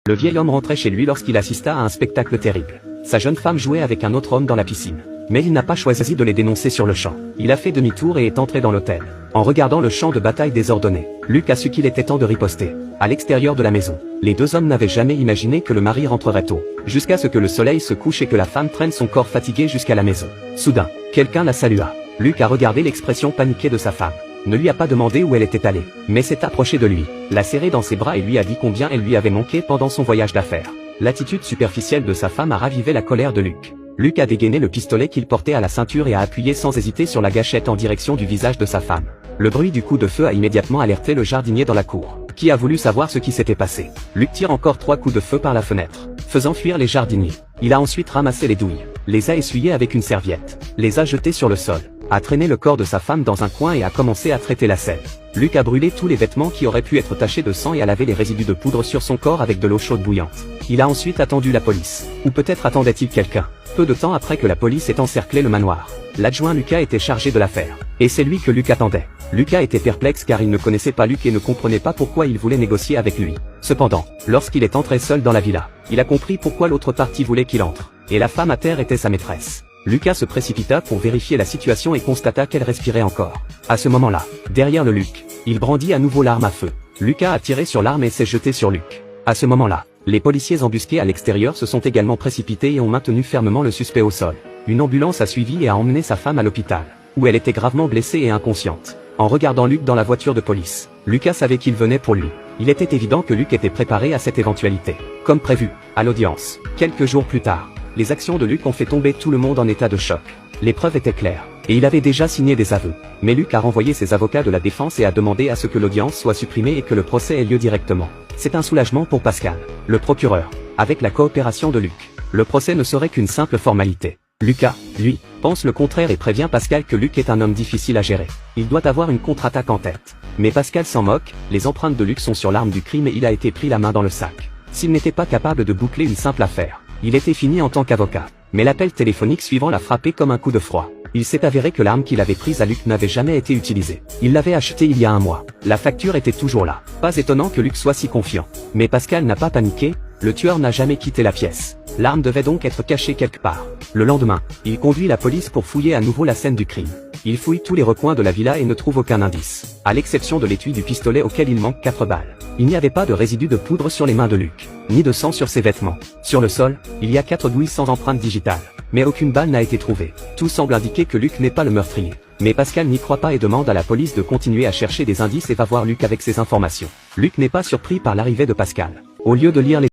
Le vieil homme rentrait chez lui lorsqu'il assista à un spectacle terrible. Sa jeune femme jouait avec un autre homme dans la piscine. Mais il n'a pas choisi de les dénoncer sur le champ. Il a fait demi-tour et est entré dans l'hôtel. En regardant le champ de bataille désordonné, Luc a su qu'il était temps de riposter. À l'extérieur de la maison, les deux hommes n'avaient jamais imaginé que le mari rentrerait tôt, jusqu'à ce que le soleil se couche et que la femme traîne son corps fatigué jusqu'à la maison. Soudain, quelqu'un la salua. Luc a regardé l'expression paniquée de sa femme. Ne lui a pas demandé où elle était allée, mais s'est approché de lui, l'a serré dans ses bras et lui a dit combien elle lui avait manqué pendant son voyage d'affaires. L'attitude superficielle de sa femme a ravivé la colère de Luc. Luc a dégainé le pistolet qu'il portait à la ceinture et a appuyé sans hésiter sur la gâchette en direction du visage de sa femme. Le bruit du coup de feu a immédiatement alerté le jardinier dans la cour, qui a voulu savoir ce qui s'était passé. Luc tire encore 3 coups de feu par la fenêtre, faisant fuir les jardiniers. Il a ensuite ramassé les douilles, les a essuyées avec une serviette, les a jetées sur le sol, a traîné le corps de sa femme dans un coin et a commencé à traiter la selle. Luc a brûlé tous les vêtements qui auraient pu être tachés de sang et a lavé les résidus de poudre sur son corps avec de l'eau chaude bouillante. Il a ensuite attendu la police. Ou peut-être attendait-il quelqu'un. Peu de temps après que la police ait encerclé le manoir, l'adjoint Lucas était chargé de l'affaire. Et c'est lui que Luc attendait. Lucas était perplexe car il ne connaissait pas Luc et ne comprenait pas pourquoi il voulait négocier avec lui. Cependant, lorsqu'il est entré seul dans la villa, il a compris pourquoi l'autre partie voulait qu'il entre. Et la femme à terre était sa maîtresse. Lucas se précipita pour vérifier la situation et constata qu'elle respirait encore. À ce moment-là, derrière le Luc, il brandit à nouveau l'arme à feu. Lucas a tiré sur l'arme et s'est jeté sur Luc. À ce moment-là, les policiers embusqués à l'extérieur se sont également précipités et ont maintenu fermement le suspect au sol. Une ambulance a suivi et a emmené sa femme à l'hôpital, où elle était gravement blessée et inconsciente. En regardant Luc dans la voiture de police, Lucas savait qu'il venait pour lui. Il était évident que Luc était préparé à cette éventualité. Comme prévu, à l'audience, quelques jours plus tard, les actions de Luc ont fait tomber tout le monde en état de choc. Les preuves étaient claires, et il avait déjà signé des aveux. Mais Luc a renvoyé ses avocats de la défense et a demandé à ce que l'audience soit supprimée et que le procès ait lieu directement. C'est un soulagement pour Pascal, le procureur, avec la coopération de Luc. Le procès ne serait qu'une simple formalité. Lucas, lui, pense le contraire et prévient Pascal que Luc est un homme difficile à gérer. Il doit avoir une contre-attaque en tête. Mais Pascal s'en moque, les empreintes de Luc sont sur l'arme du crime et il a été pris la main dans le sac. S'il n'était pas capable de boucler une simple affaire, il était fini en tant qu'avocat. Mais l'appel téléphonique suivant l'a frappé comme un coup de froid. Il s'est avéré que l'arme qu'il avait prise à Luc n'avait jamais été utilisée. Il l'avait achetée il y a un mois. La facture était toujours là. Pas étonnant que Luc soit si confiant. Mais Pascal n'a pas paniqué, le tueur n'a jamais quitté la pièce. L'arme devait donc être cachée quelque part. Le lendemain, il conduit la police pour fouiller à nouveau la scène du crime. Il fouille tous les recoins de la villa et ne trouve aucun indice, à l'exception de l'étui du pistolet auquel il manque 4 balles. Il n'y avait pas de résidus de poudre sur les mains de Luc, ni de sang sur ses vêtements. Sur le sol, il y a 4 douilles sans empreinte digitale, mais aucune balle n'a été trouvée. Tout semble indiquer que Luc n'est pas le meurtrier. Mais Pascal n'y croit pas et demande à la police de continuer à chercher des indices et va voir Luc avec ses informations. Luc n'est pas surpris par l'arrivée de Pascal. Au lieu de lire les